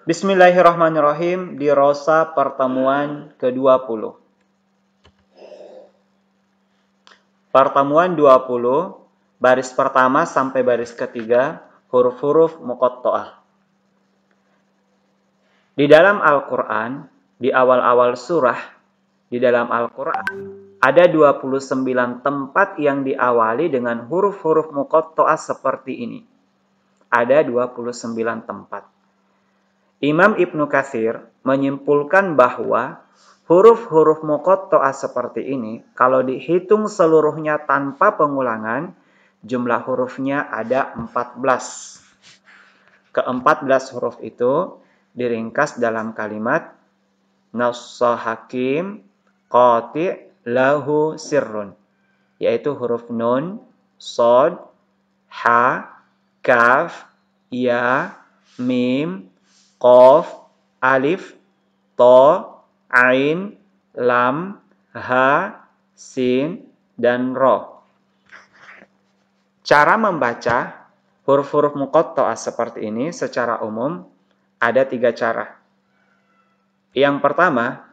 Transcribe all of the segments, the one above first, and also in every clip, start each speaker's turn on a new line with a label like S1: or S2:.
S1: Bismillahirrahmanirrahim. Di rosa pertemuan ke-20. Pertemuan 20, baris pertama sampai baris ketiga, huruf-huruf muqatta'ah. Di dalam Al-Quran, di awal-awal surah, di dalam Al-Quran, ada 29 tempat yang diawali dengan huruf-huruf muqatta'ah seperti ini. Ada 29 tempat. Imam Ibnu Katsir menyimpulkan bahwa huruf-huruf muqatta'ah seperti ini, kalau dihitung seluruhnya tanpa pengulangan, jumlah hurufnya ada 14. Ke-14 huruf itu diringkas dalam kalimat Nassa hakim qati' lahu sirrun, yaitu huruf nun, shad, ha, kaf, ya, mim, qaf, alif, ta, ain, lam, ha, sin, dan ro. Cara membaca huruf-huruf muqatta'ah seperti ini secara umum ada 3 cara. Yang pertama,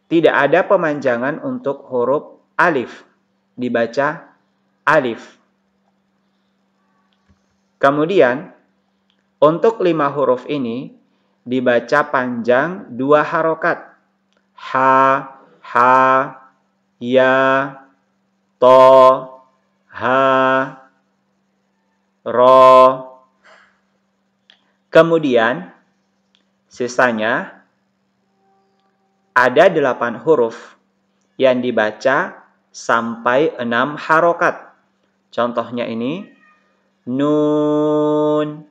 S1: tidak ada pemanjangan untuk huruf alif. Dibaca alif. Kemudian, untuk 5 huruf ini dibaca panjang 2 harokat. Ha, ya, to, ha, ro. Kemudian, sisanya ada 8 huruf yang dibaca sampai 6 harokat. Contohnya ini, nun,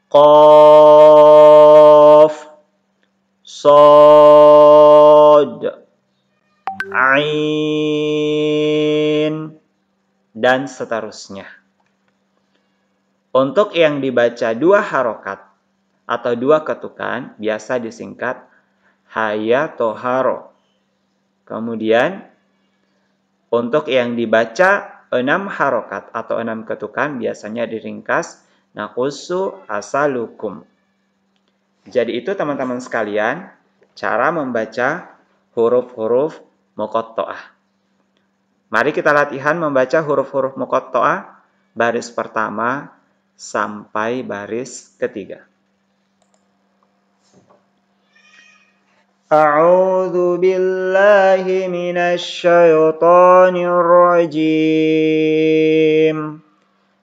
S1: qaf, shad, ain, dan seterusnya. Untuk yang dibaca 2 harokat atau 2 ketukan, biasa disingkat haya toharo. Kemudian, untuk yang dibaca 6 harokat atau 6 ketukan, biasanya diringkas naqusu asalukum. Jadi itu teman-teman sekalian, cara membaca huruf-huruf muqatta'ah. Mari kita latihan membaca huruf-huruf muqatta'ah baris pertama sampai baris ketiga. A'udzu billahi minasy syaithanir rajim.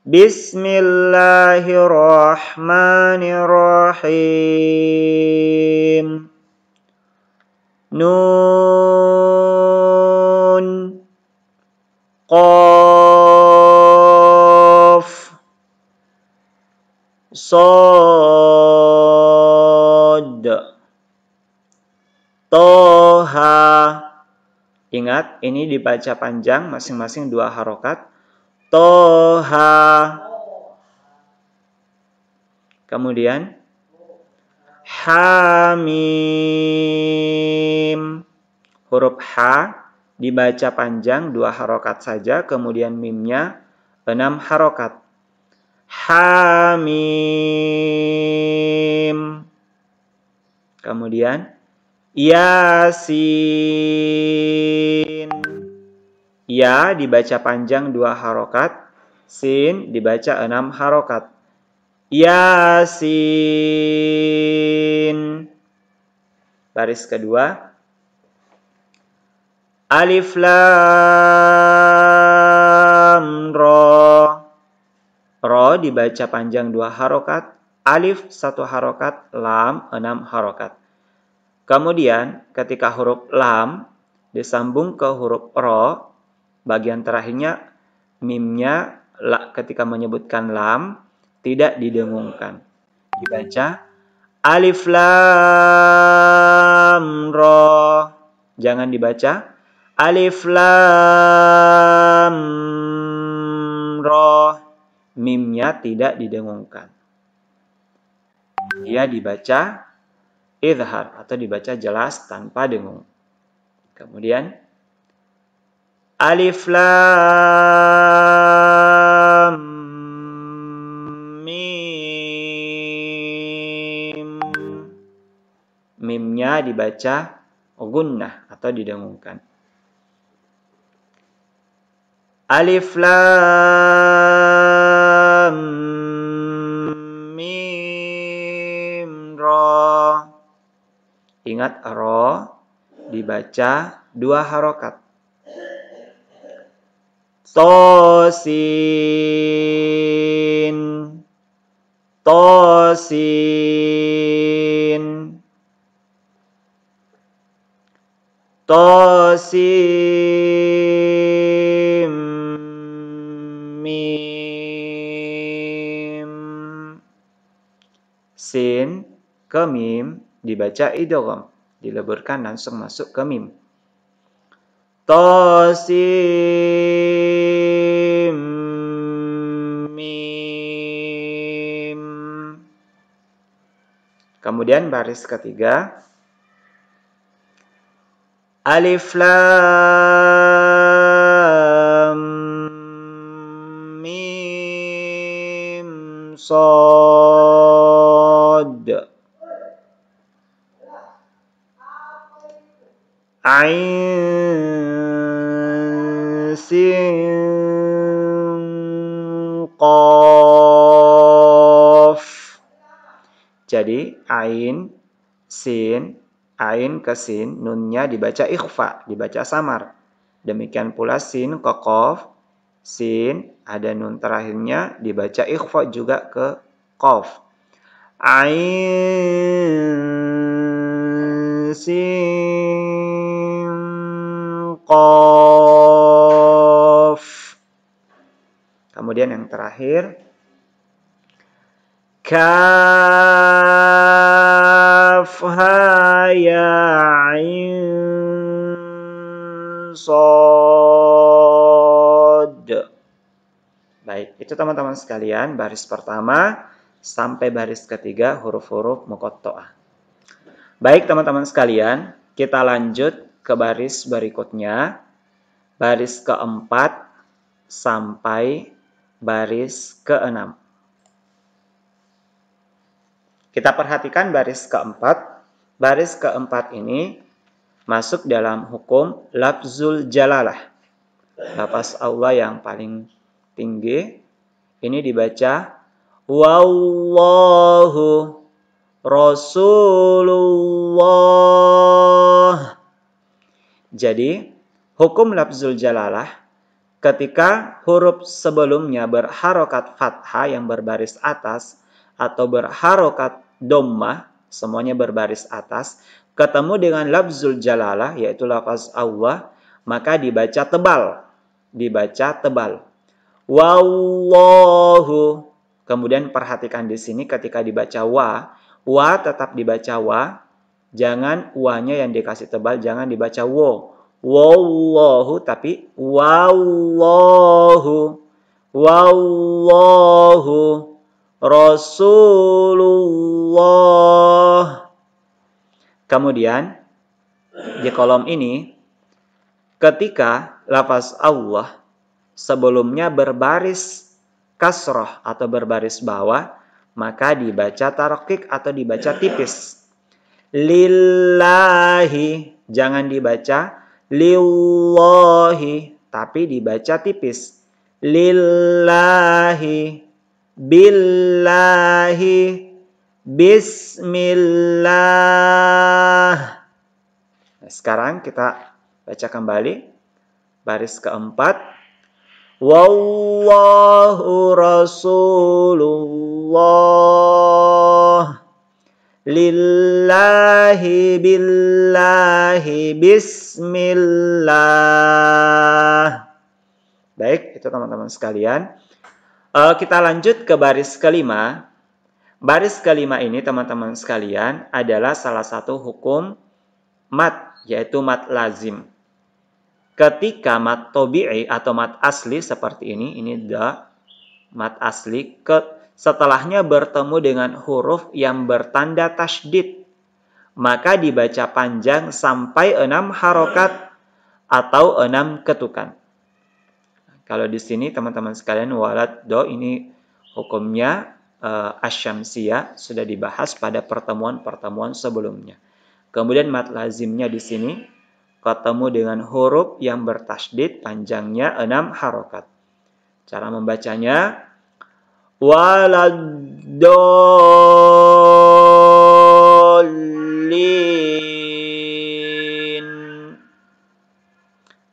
S1: Bismillahirrahmanirrahim. Nun, qaf, shad, toha. Ingat, ini dibaca panjang, masing-masing 2 harokat. Toha. Kemudian hamim. Huruf H dibaca panjang 2 harokat saja, kemudian mimnya 6 harokat. Hamim. Kemudian yasin. Ya dibaca panjang 2 harokat, sin dibaca 6 harokat. Yasin. Baris kedua, alif lam ro. Ro dibaca panjang 2 harokat, alif 1 harokat, lam 6 harokat. Kemudian ketika huruf lam disambung ke huruf ro, bagian terakhirnya mimnya ketika menyebutkan lam tidak didengungkan. Dibaca alif lam ro. Jangan dibaca alif lam ro. Mimnya tidak didengungkan. Dia dibaca idhar atau dibaca jelas tanpa dengung. Kemudian alif lam mim. nunnya dibaca gunnah atau didengungkan. Alif lam mim ra. Ingat ra dibaca 2 harokat. Tosin, tosin, tosim, mim. Sin ke mim dibaca idgham, dileburkan langsung masuk ke mim. Tosim, mim. Kemudian baris ketiga. Alif lam mim sad. Ain sin qaf. Jadi ain sin, ain ke sin, nunnya dibaca ikhfa, dibaca samar. Demikian pula sin ke qaf, sin ada nun terakhirnya dibaca ikhfa juga ke qaf. Ain sin qaf. Kemudian yang terakhir kaf ha ya ain sad. Baik, itu teman-teman sekalian baris pertama sampai baris ketiga huruf-huruf muqatta'ah. Baik teman-teman sekalian, kita lanjut ke baris berikutnya. Baris keempat sampai baris keenam. Kita perhatikan baris keempat. Baris keempat ini masuk dalam hukum lafzul jalalah. Lafaz Allah yang paling tinggi. Ini dibaca wallahu rasulullah. Jadi hukum lafzul jalalah ketika huruf sebelumnya berharokat fathah yang berbaris atas atau berharokat dhammah, semuanya berbaris atas, ketemu dengan lafzul jalalah yaitu lafaz Allah, maka dibaca tebal. Dibaca tebal. Wallahu. Kemudian perhatikan di sini ketika dibaca wa tetap dibaca wa. Jangan wa-nya yang dikasih tebal, jangan dibaca wo. Wallahu tapi wallahu. Wallahu rasulullah. Kemudian di kolom ini ketika lafaz Allah sebelumnya berbaris kasroh atau berbaris bawah, maka dibaca tarqiq atau dibaca tipis. Lillahi, jangan dibaca lillahi, tapi dibaca tipis. Lillahi, billahi, bismillah. Nah, sekarang kita baca kembali baris keempat. Wallahu rasulullah lillahi billahi bismillah. Baik, itu teman-teman sekalian. Kita lanjut ke baris kelima. Baris kelima ini teman-teman sekalian adalah salah satu hukum mat, yaitu mat lazim. Ketika mat tobi'i atau mat asli seperti ini da, mat asli, setelahnya bertemu dengan huruf yang bertanda tasydid, maka dibaca panjang sampai 6 harokat atau 6 ketukan. Kalau di sini teman-teman sekalian walad do ini hukumnya asyamsiyah sudah dibahas pada pertemuan-pertemuan sebelumnya. Kemudian mat lazimnya di sini ketemu dengan huruf yang bertasydid panjangnya 6 harokat. Cara membacanya waladdallin.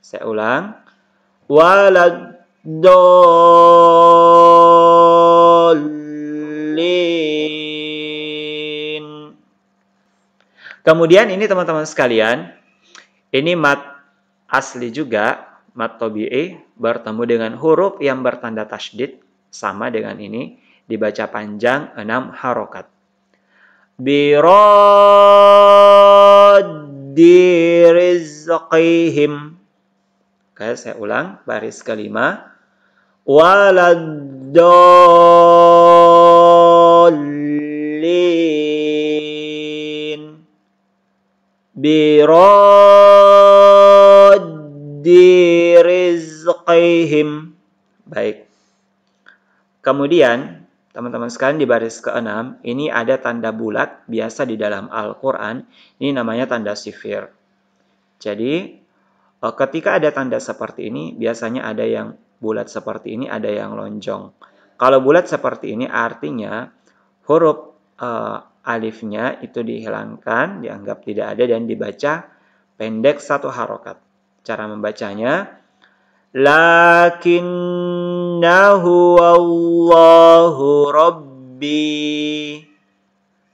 S1: Saya ulang. Waladdallin. Kemudian ini teman-teman sekalian, ini mat asli juga, mat tabi'i bertemu dengan huruf yang bertanda tasydid sama dengan ini, dibaca panjang 6 harokat. Biraddi rizqihim. Oke, saya ulang baris kelima. Waladdallin. Biraddi rizqihim. Baik. Kemudian, teman-teman sekalian di baris ke-6, ini ada tanda bulat, biasa di dalam Al-Quran, ini namanya tanda sifir. Jadi, ketika ada tanda seperti ini, biasanya ada yang bulat seperti ini, ada yang lonjong. Kalau bulat seperti ini, artinya huruf alifnya itu dihilangkan, dianggap tidak ada, dan dibaca pendek 1 harokat. Cara membacanya, lakinnahu Allahu Rabbi.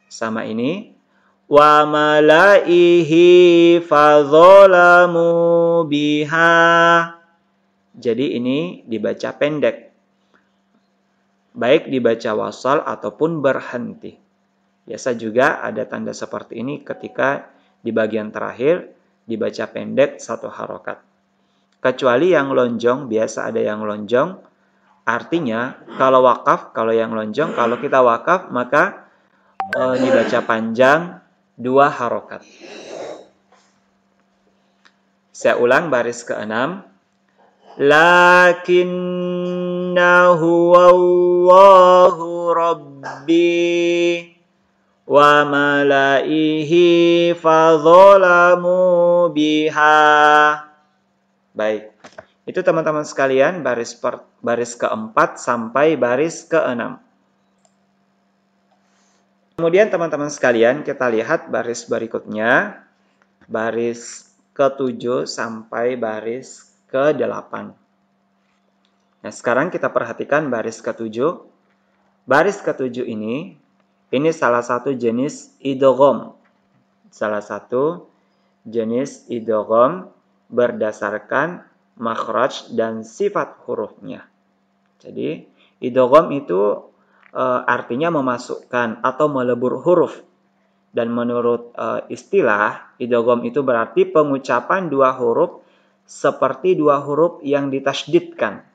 S1: Sama ini. Wa malaihi fadzalamu biha. Jadi ini dibaca pendek. Baik dibaca wasal ataupun berhenti. Biasa juga ada tanda seperti ini ketika di bagian terakhir dibaca pendek 1 harokat. Kecuali yang lonjong, biasa ada yang lonjong. Artinya, kalau wakaf, kalau yang lonjong, kalau kita wakaf, maka dibaca panjang 2 harokat. Saya ulang baris ke-6. Lakinnahu Allahu Rabbi wa malaihi fadzalamu biha. Baik, itu teman-teman sekalian baris ke-4 sampai baris ke-6. Kemudian teman-teman sekalian kita lihat baris berikutnya, baris ke-7 sampai baris ke-8. Nah sekarang kita perhatikan baris ke-7. Baris ke-7 ini salah satu jenis idgham. Salah satu jenis idgham berdasarkan makhraj dan sifat hurufnya. Jadi, idgham itu artinya memasukkan atau melebur huruf. Dan menurut istilah, idgham itu berarti pengucapan 2 huruf seperti 2 huruf yang ditasydidkan.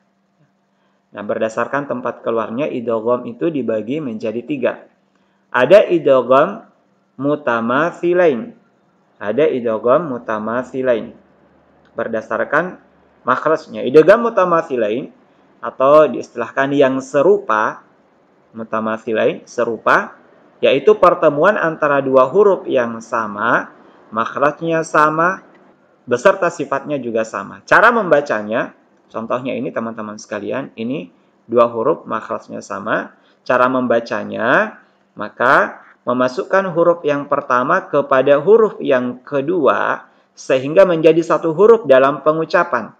S1: Nah, berdasarkan tempat keluarnya, idgham itu dibagi menjadi 3. Ada idgham mutamatsilain. Ada idgham mutamatsilain. Berdasarkan makhrajnya. Idgham mutamatsilain atau diistilahkan yang serupa, mutamatsilain serupa, yaitu pertemuan antara 2 huruf yang sama, makhrajnya sama, beserta sifatnya juga sama. Cara membacanya, contohnya ini teman-teman sekalian, ini 2 huruf makhrajnya sama. Cara membacanya, maka memasukkan huruf yang pertama kepada huruf yang kedua, sehingga menjadi 1 huruf dalam pengucapan,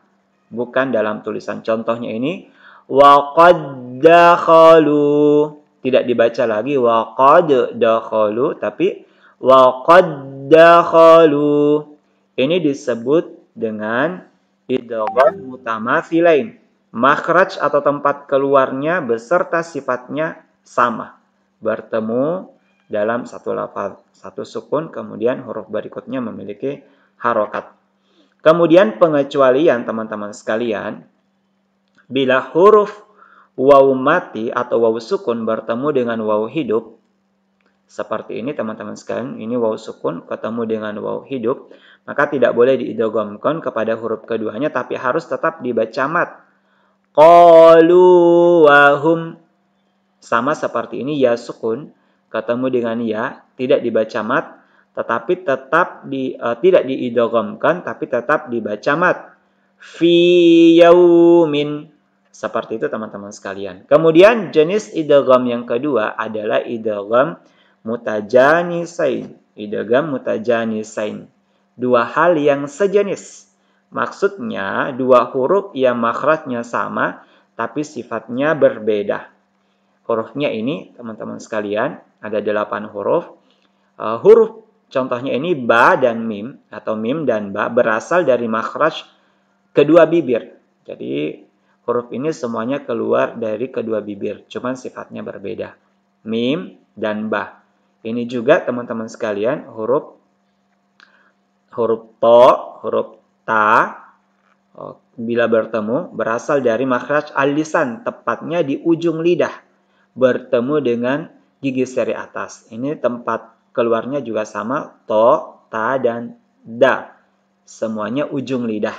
S1: bukan dalam tulisan. Contohnya ini, waqad dakhalu. Tidak dibaca lagi waqad dakhalu, tapi waqad dakhalu. Ini disebut dengan idgham mutamatsilain. Makhraj atau tempat keluarnya beserta sifatnya sama. Bertemu dalam 1 lafaz, 1 sukun, kemudian huruf berikutnya memiliki harokat. Kemudian pengecualian teman-teman sekalian, bila huruf waw mati atau waw sukun bertemu dengan waw hidup, seperti ini teman-teman sekalian, ini waw sukun ketemu dengan waw hidup, maka tidak boleh diidghamkan kepada huruf keduanya, tapi harus tetap dibaca mat. Qalu wahum. Sama seperti ini, ya sukun ketemu dengan ya, tidak dibaca mat, tetapi tetap tidak diidghamkan, tapi tetap dibaca mat. Fi yaumin. Seperti itu teman-teman sekalian. Kemudian jenis idgham yang kedua adalah idgham mutajanisain. Idgham mutajanisain. Dua hal yang sejenis. Maksudnya dua huruf yang makhrajnya sama tapi sifatnya berbeda. Hurufnya ini teman-teman sekalian ada 8 huruf. Huruf contohnya ini ba dan mim atau mim dan ba berasal dari makhraj kedua bibir. Jadi huruf ini semuanya keluar dari kedua bibir, cuman sifatnya berbeda. Mim dan ba. Ini juga teman-teman sekalian huruf to, huruf ta bila bertemu berasal dari makhraj al-lisan, tepatnya di ujung lidah, bertemu dengan gigi seri atas. Ini tempat keluarnya juga sama, to, ta, dan da. Semuanya ujung lidah.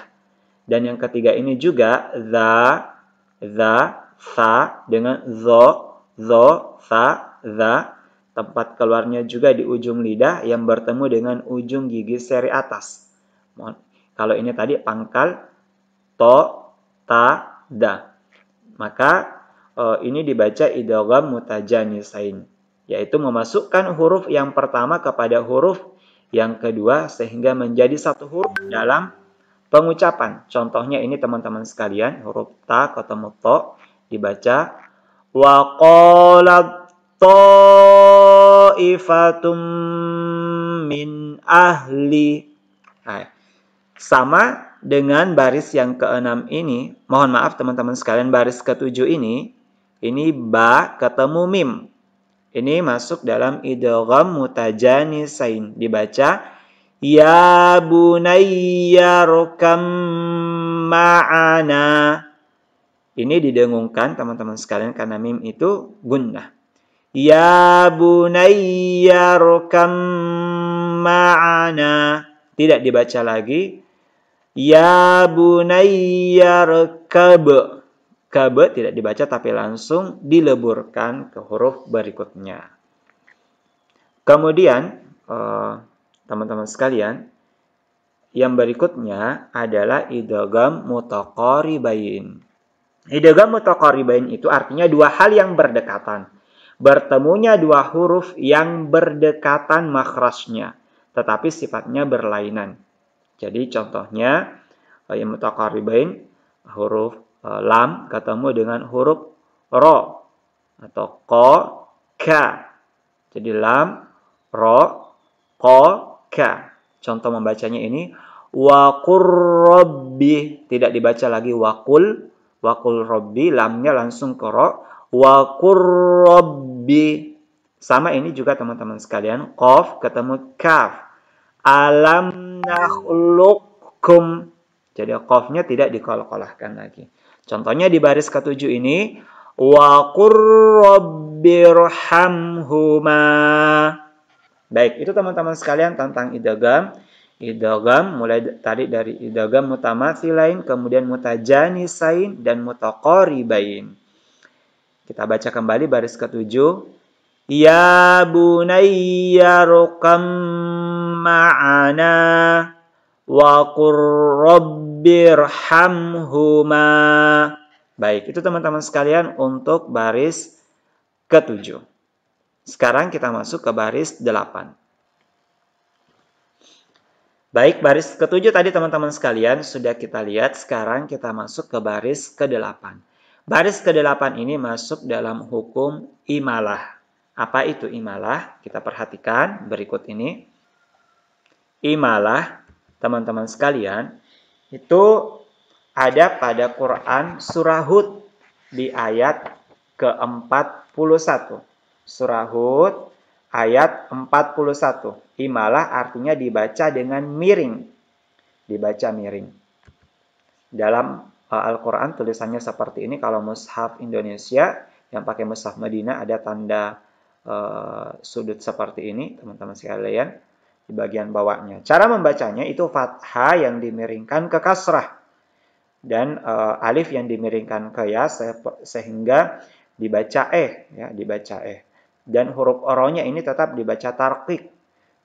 S1: Dan yang ketiga ini juga za, sa dengan zo, sa, za. Tempat keluarnya juga di ujung lidah yang bertemu dengan ujung gigi seri atas. Kalau ini tadi pangkal to, ta, da. Maka ini dibaca idgham mutajanisain, yaitu memasukkan huruf yang pertama kepada huruf yang kedua sehingga menjadi satu huruf dalam pengucapan. Contohnya ini teman-teman sekalian, huruf ta ketemu to dibaca wa qalat ta'ifatum min ahli. Nah, sama dengan baris yang keenam ini, mohon maaf teman-teman sekalian, baris ketujuh ini ba ketemu mim. Ini masuk dalam idgham mutajanisain, dibaca ya bunayya rukam ma'ana. Ini didengungkan teman-teman sekalian karena mim itu gunnah. Ya bunayya rukam ma'ana. Tidak dibaca lagi ya bunayya rkab. Kab tidak dibaca tapi langsung dileburkan ke huruf berikutnya. Kemudian teman-teman sekalian, yang berikutnya adalah idgham mutaqaribain. Idgham mutaqaribain itu artinya dua hal yang berdekatan. Bertemunya dua huruf yang berdekatan makhrajnya, tetapi sifatnya berlainan. Jadi contohnya yang mutaqaribain, huruf lam ketemu dengan huruf ro atau ko, ka. Jadi lam, ro, ko, ka. Contoh membacanya ini waqur rabbi, tidak dibaca lagi waqul rabbi, lamnya langsung ke ro, waqur rabbi. Sama ini juga teman-teman sekalian, qaf ketemu kaf. Alam nakhluqkum. Jadi qafnya tidak diqalqalahkan lagi. Contohnya di baris ketujuh ini wa qur rabbirhamhuma. Baik, itu teman-teman sekalian tentang idgham. Idgham mulai tadi dari idgham mutamatsilain, kemudian mutajanisain dan mutaqaribain. Kita baca kembali baris ketujuh. Ya bunayya rukam ma'ana wa qur rabbirhamhuma. Baik, itu teman-teman sekalian untuk baris ketujuh. Sekarang kita masuk ke baris 8. Baik, baris ketujuh tadi teman-teman sekalian sudah kita lihat. Sekarang kita masuk ke baris ke-8. Baris ke-8 ini masuk dalam hukum imalah. Apa itu imalah? Kita perhatikan berikut ini. Imalah, teman-teman sekalian, itu ada pada Quran surah Hud di ayat ke-41. Surah Hud ayat 41. Imalah artinya dibaca dengan miring. Dibaca miring. Dalam Al-Quran tulisannya seperti ini. Kalau mushaf Indonesia yang pakai mushaf Madinah ada tanda sudut seperti ini, teman-teman sekalian, di bagian bawahnya. Cara membacanya itu fathah yang dimiringkan ke kasrah dan alif yang dimiringkan ke ya, sehingga dibaca ya, dibaca. Dan huruf oronya ini tetap dibaca tarqiq.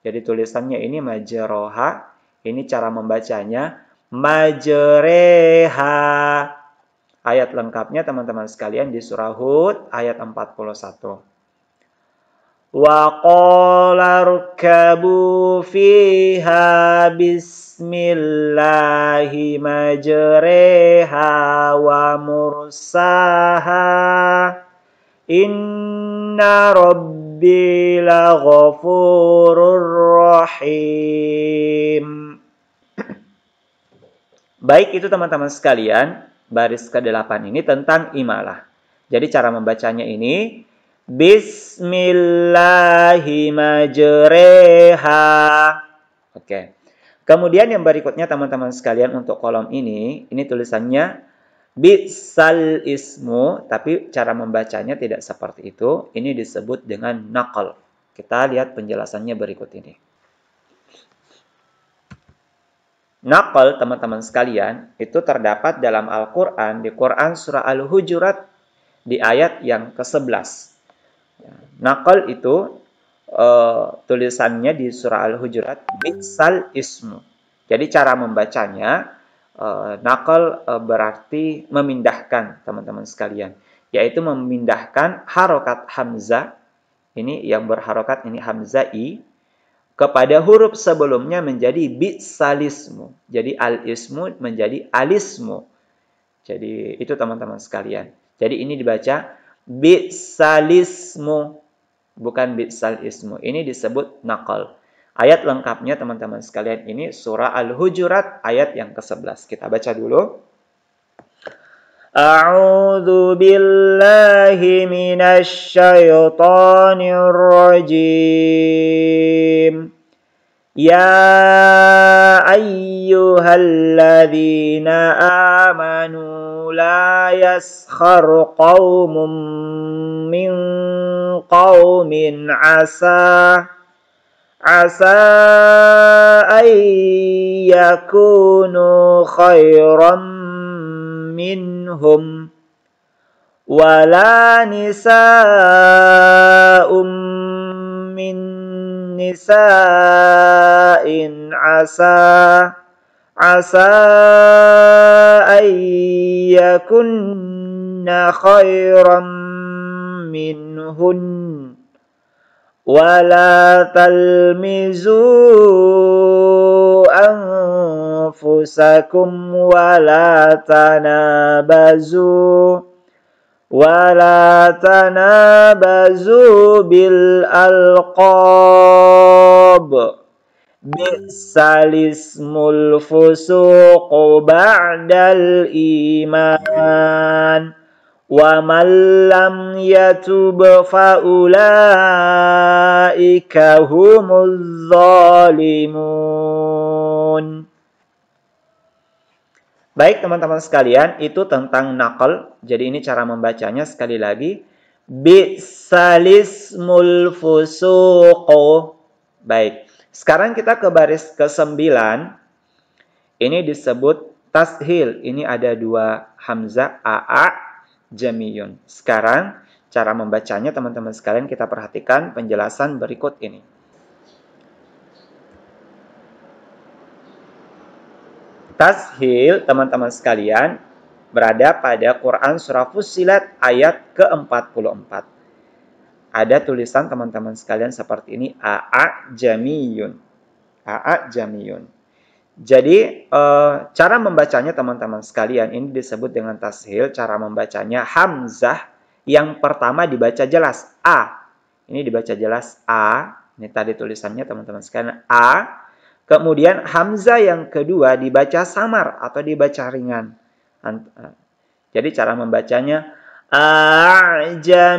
S1: Jadi tulisannya ini majroha. Ini cara membacanya majreha. Ayat lengkapnya teman-teman sekalian di surah Hud ayat 41. Wa qala rkabu fiha bismillahi majreha wa mursaha inna rabbi laghafurur rahim. Baik, itu teman-teman sekalian, baris ke-8 ini tentang imalah. Jadi cara membacanya ini bismillahi majreha. Oke. Kemudian yang berikutnya teman-teman sekalian untuk kolom ini tulisannya bisal ismu, tapi cara membacanya tidak seperti itu. Ini disebut dengan naqal. Kita lihat penjelasannya berikut ini. Naqal, teman-teman sekalian, itu terdapat dalam Al-Quran, di Quran surah Al-Hujurat, di ayat yang ke-11. Naqal itu tulisannya di surah Al-Hujurat, bisal ismu. Jadi cara membacanya, naqal berarti memindahkan, teman-teman sekalian. Yaitu memindahkan harokat hamzah, ini yang berharokat ini hamzah-i, kepada huruf sebelumnya menjadi bisalismu. Jadi al-ismu menjadi alismu. Jadi itu teman-teman sekalian. Jadi ini dibaca bisalismu, bukan bisalismu. Ini disebut naqal. Ayat lengkapnya teman-teman sekalian ini surah Al-Hujurat ayat yang ke-11. Kita baca dulu. A'udzu billahi minasy syaithanir rajim. Ya ayyuhalladzina amanu la yaskhar qaumun min qaumin asa an yakunu khairan minhum wala nisa'um min nisa'in asa an yakunna khairan minhun wala talmizu anfusakum wala tanabazu bil alqab bi'salismul fusuqu ba'dal iman wa man lam yatub fa ulaika humuz zalimun. Baik teman-teman sekalian, itu tentang naqal. Jadi ini cara membacanya sekali lagi. Bi'salismul fusuqu. Baik, sekarang kita ke baris ke-9. Ini disebut tashil. Ini ada dua hamzah, a jamiyun. Sekarang cara membacanya teman-teman sekalian kita perhatikan penjelasan berikut ini. Tashil teman-teman sekalian berada pada Quran surah Fussilat ayat ke-44. Ada tulisan teman-teman sekalian seperti ini, a jamiyun. A jamiyun. Jadi cara membacanya teman-teman sekalian ini disebut dengan tashil. Cara membacanya hamzah yang pertama dibaca jelas a. Ini dibaca jelas a. Ini tadi tulisannya teman-teman sekalian a. Kemudian hamzah yang kedua dibaca samar atau dibaca ringan. Jadi cara membacanya a'jamiyun,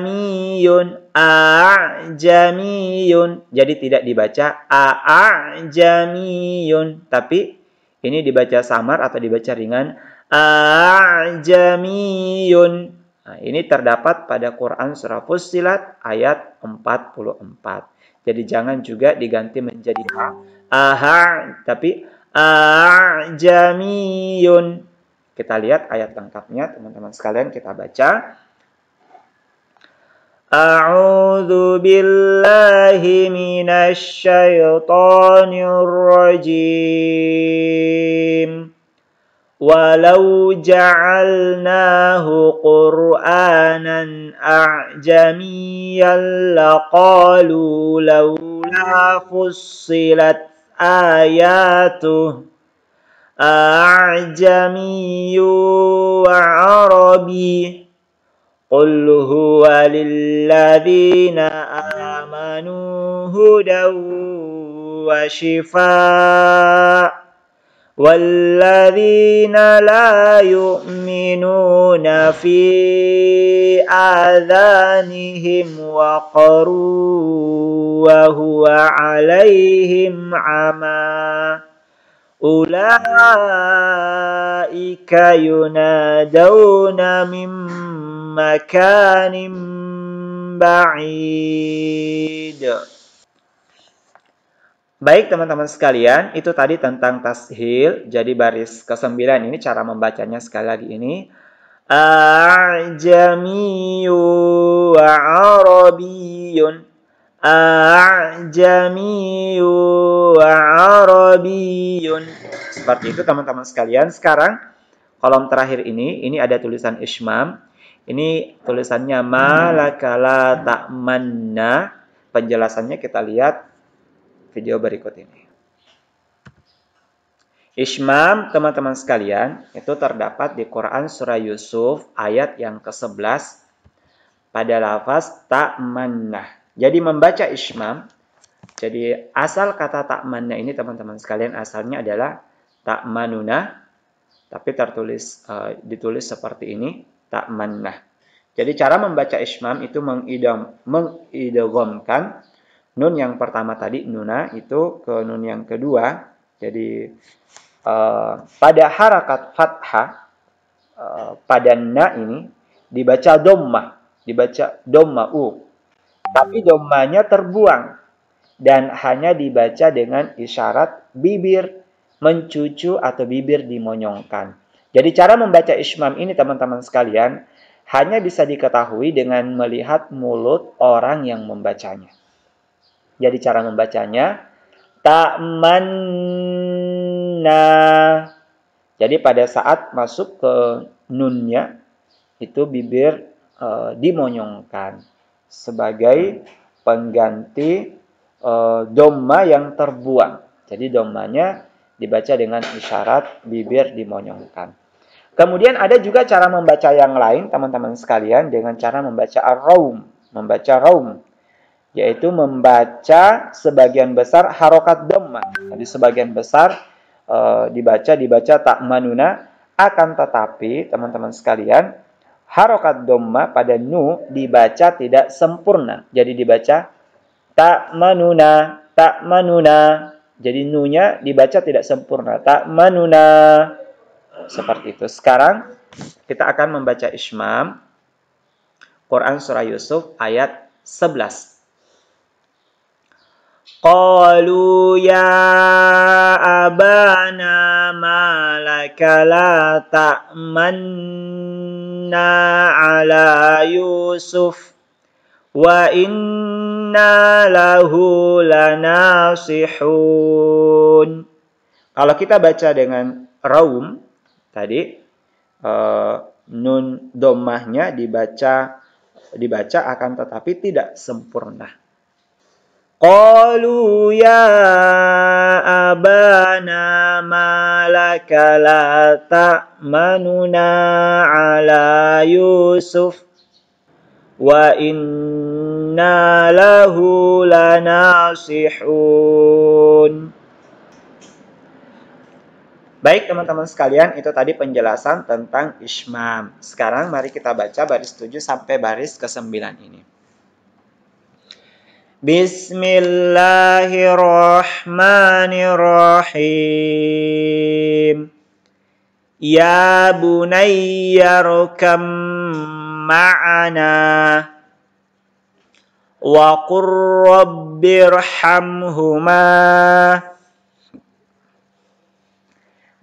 S1: a'jamiyun. Jadi tidak dibaca a'jamiyun, tapi ini dibaca samar atau dibaca ringan a'jamiyun. Nah, ini terdapat pada Quran surah Fussilat ayat 44. Jadi jangan juga diganti menjadi tapi a'jamiyun. Kita lihat ayat lengkapnya teman-teman sekalian, kita baca. A'udzu billahi minasy syaithanir rajim. Walau ja'alnahu Qur'anan a'jamiyyan laqalu laula fussilat ayatuh a'jamiyyu wa 'arabi qul huwa lilladzina amanu hudaw wa shifaa والذين لا يؤمنون في آذانهم وقر وهو عليهم عمى أولئك ينادون من مكان بعيد. Baik teman-teman sekalian, itu tadi tentang tashil. Jadi baris ke-9 ini cara membacanya sekali lagi ini. A'jamiyyu wa 'arabiyyun. A'jamiyyu wa 'arabiyyun. Seperti itu teman-teman sekalian. Sekarang kolom terakhir ini ada tulisan ishmam. Ini tulisannya malakala ta'manna. Penjelasannya kita lihat video berikut ini. Ishmam, teman-teman sekalian, itu terdapat di Quran Surah Yusuf ayat yang ke-11 pada lafaz ta'manna. Jadi membaca ishmam, jadi asal kata ta'manna ini teman-teman sekalian asalnya adalah ta'manuna, tapi ditulis seperti ini, ta'manna. Jadi cara membaca ishmam itu mengidghamkan nun yang pertama tadi, nuna, itu ke nun yang kedua. Jadi pada harakat fathah, pada na ini dibaca dhammah, tapi dhammahnya terbuang dan hanya dibaca dengan isyarat bibir mencucu atau bibir dimonyongkan. Jadi cara membaca ishmam ini teman-teman sekalian hanya bisa diketahui dengan melihat mulut orang yang membacanya. Jadi cara membacanya ta'manna. Jadi pada saat masuk ke nunnya itu bibir dimonyongkan sebagai pengganti dhamma yang terbuang. Jadi dhammanya dibaca dengan isyarat bibir dimonyongkan. Kemudian ada juga cara membaca yang lain teman-teman sekalian dengan cara membaca ar-raum, membaca raum. Yaitu membaca sebagian besar harokat dhammah. Jadi sebagian besar dibaca ta'manuna, akan tetapi teman-teman sekalian harokat dhammah pada nu dibaca tidak sempurna. Jadi dibaca ta'manuna. Jadi nunya dibaca tidak sempurna. Ta'manuna. Seperti itu. Sekarang kita akan membaca ishmam Quran Surah Yusuf ayat 11. Qalu ya abana ma laka la ta'manna ala Yusuf wa inna lahu lanasihun. Kalau kita baca dengan raum tadi nun dhammahnya dibaca akan tetapi tidak sempurna. Qalu ya abana ma laka la ta'manuna ala Yusuf wa inna lahu lanasihun. Baik teman-teman sekalian, itu tadi penjelasan tentang ishmam. Sekarang mari kita baca baris 7 sampai baris ke-9 ini. Bismillahirrahmanirrahim. Ya bunayya rkam ma'ana wa qur rabbirhamhuma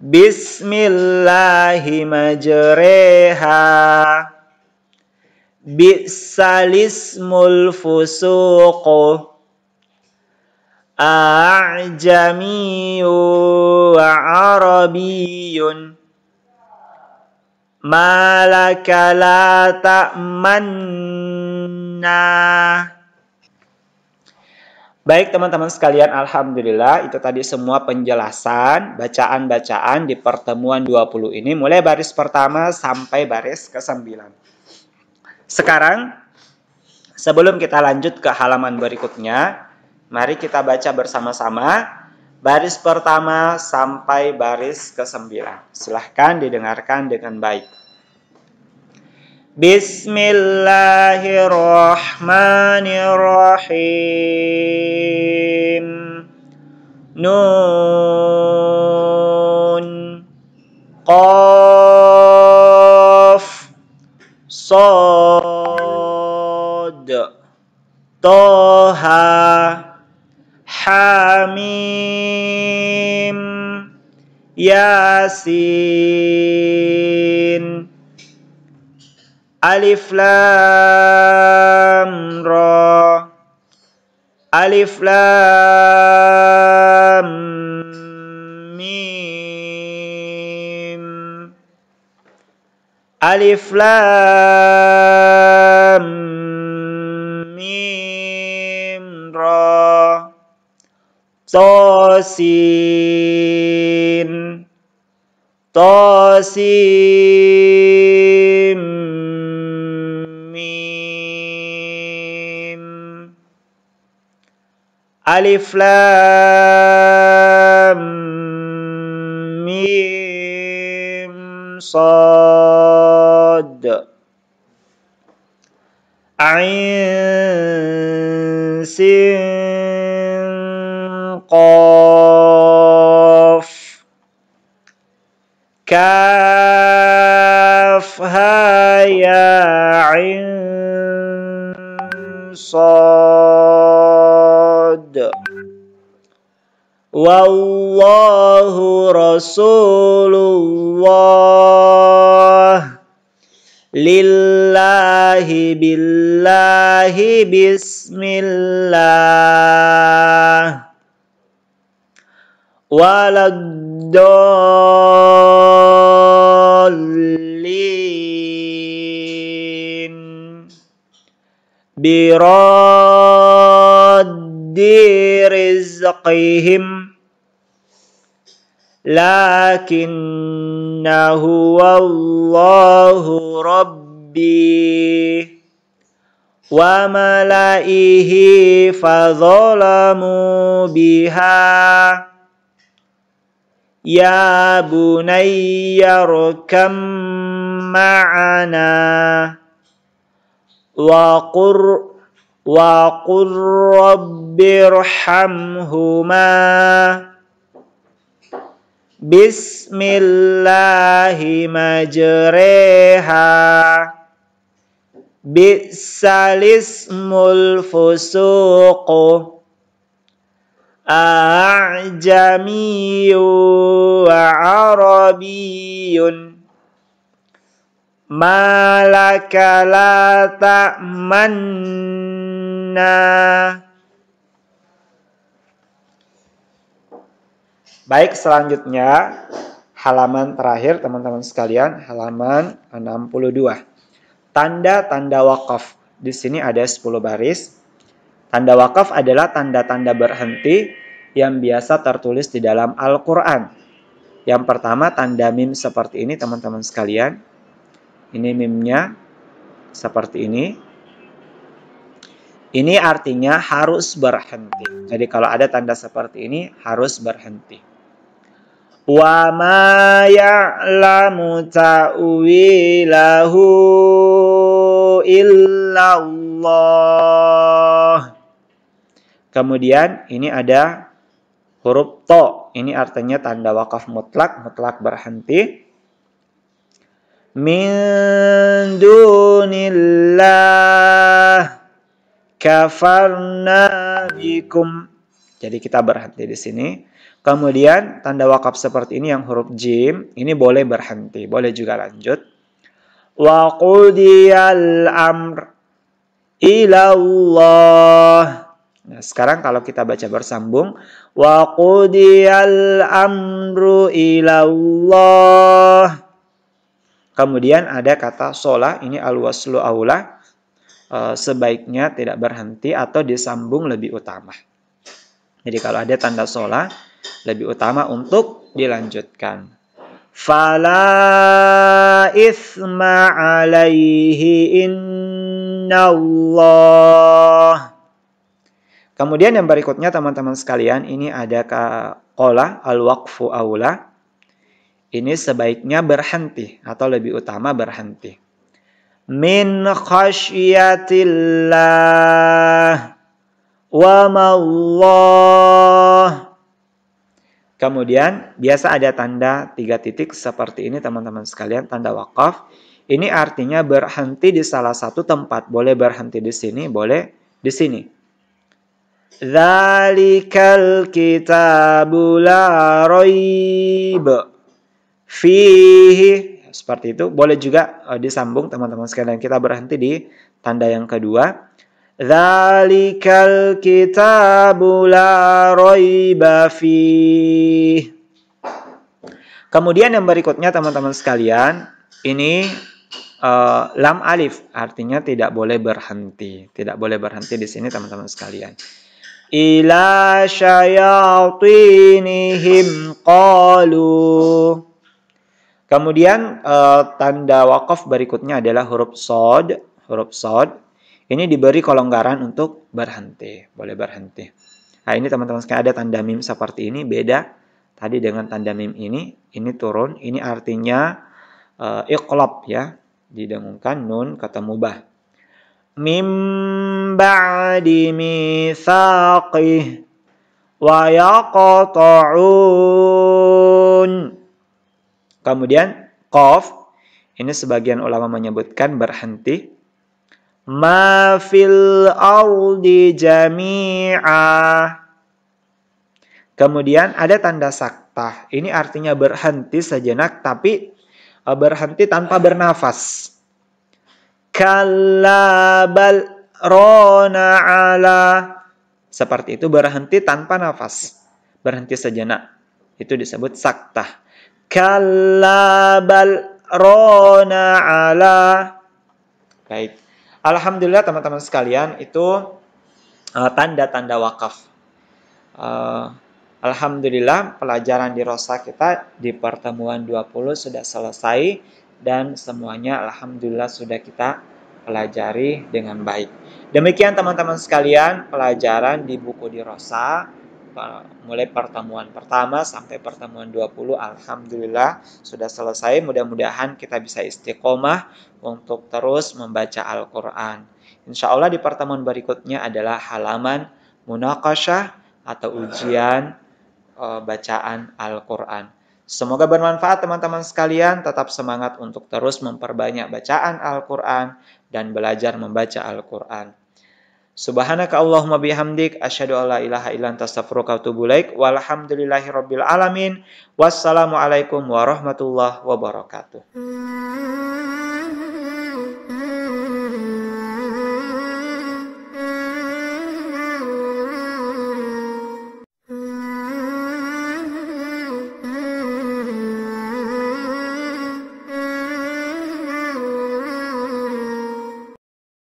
S1: Bismillahi majreha Bi'salismul fusuqu a'jamiyyu wa arabiyyun malaka la ta'manna. Baik teman-teman sekalian, alhamdulillah itu tadi semua penjelasan bacaan-bacaan di pertemuan 20 ini mulai baris pertama sampai baris ke-9. Sekarang sebelum kita lanjut ke halaman berikutnya, mari kita baca bersama-sama baris pertama sampai baris ke-9. Silahkan didengarkan dengan baik. Bismillahirrahmanirrahim. Nun, Qaf, Shad, Toha, Hamim, Yasin. Alif Lam Ra, Alif Lam Mim, Alif Lam Mim Ra, Tosin, Tosim, Alif Lam Mim Shad, Ain Sin Qaf, Kaf Ha Ya Ain Shad. Wallahu Rasulullah, lillahi billahi bismillah, waladdallin, biraddi rizqihim, lakinnahu wallahu rabbi wa malaihi fadzalamu biha, ya bunayya rkam ma'ana wa qur rabbirhamhuma bismillahi majreha, bi'salismul fusuqu a'jamiyyu wa arabiyyun malaka la ta'manna. Baik, selanjutnya halaman terakhir teman-teman sekalian, halaman 62. Tanda-tanda wakaf. Di sini ada 10 baris. Tanda wakaf adalah tanda-tanda berhenti yang biasa tertulis di dalam Al-Quran. Yang pertama tanda mim seperti ini teman-teman sekalian. Ini mimnya seperti ini. Ini artinya harus berhenti. Jadi kalau ada tanda seperti ini harus berhenti. Wa ma ya'lamu ta'wilahu illallah. Kemudian ini ada huruf to. Ini artinya tanda wakaf mutlak, mutlak berhenti. Min dunillah kafarna bikum. Jadi kita berhenti di sini. Kemudian tanda wakaf seperti ini yang huruf jim, ini boleh berhenti, boleh juga lanjut. Wa qudiyal amr ilallah. Nah, sekarang kalau kita baca bersambung, wa qudiyal amru ilallah. Kemudian ada kata sholah, ini al-waslu aula, sebaiknya tidak berhenti atau disambung lebih utama. Jadi kalau ada tanda sholah, lebih utama untuk dilanjutkan. Fala isma alaihi innallah. Kemudian yang berikutnya teman-teman sekalian, ini ada qala al-waqfu aula. Ini sebaiknya berhenti atau lebih utama berhenti. Min khasyatillah wa mallah. Kemudian biasa ada tanda 3 titik seperti ini teman-teman sekalian, tanda waqaf. Ini artinya berhenti di salah satu tempat. Boleh berhenti di sini, boleh di sini. Dzalikal kitabu la raib fihi. Seperti itu. Boleh juga disambung teman-teman sekalian. Kita berhenti di tanda yang kedua. Dzalikal kitabu la raiba fihi. Kemudian yang berikutnya teman-teman sekalian, ini lam alif, artinya tidak boleh berhenti. Tidak boleh berhenti di sini teman-teman sekalian. Ila syayatinihim qalu. Kemudian tanda waqaf berikutnya adalah huruf shad. Huruf shad ini diberi kelonggaran untuk berhenti. Boleh berhenti. Nah ini teman-teman sekalian ada tanda mim seperti ini. Beda tadi dengan tanda mim ini. Ini turun. Ini artinya iqlab ya. Didengungkan nun ketemu bah. Mim ba'di mitsaqih wa yaqta'un. Kemudian qaf, ini sebagian ulama menyebutkan berhenti. Ma fil ardi jami'a. Kemudian ada tanda saktah. Ini artinya berhenti sejenak tapi berhenti tanpa bernafas. Kalla bal rona ala. Seperti itu, berhenti tanpa nafas. Berhenti sejenak. Itu disebut saktah. Kalla bal rona ala. Baik. Alhamdulillah teman-teman sekalian, itu tanda-tanda wakaf. Alhamdulillah pelajaran di Rosa kita di pertemuan 20 sudah selesai. Dan semuanya alhamdulillah sudah kita pelajari dengan baik. Demikian teman-teman sekalian pelajaran di buku di Rosa. Mulai pertemuan pertama sampai pertemuan 20 alhamdulillah sudah selesai. Mudah-mudahan kita bisa istiqomah untuk terus membaca Al-Quran. Insya Allah di pertemuan berikutnya adalah halaman munaqasyah atau ujian bacaan Al-Quran. Semoga bermanfaat teman-teman sekalian, tetap semangat untuk terus memperbanyak bacaan Al-Quran dan belajar membaca Al-Quran. Subhanaka Allahumma bihamdik, asyhadu an la ilaha illa anta astaghfiruka wa atubu ilaik. Walhamdulillahirabbil alamin. Wassalamualaikum warahmatullahi wabarakatuh.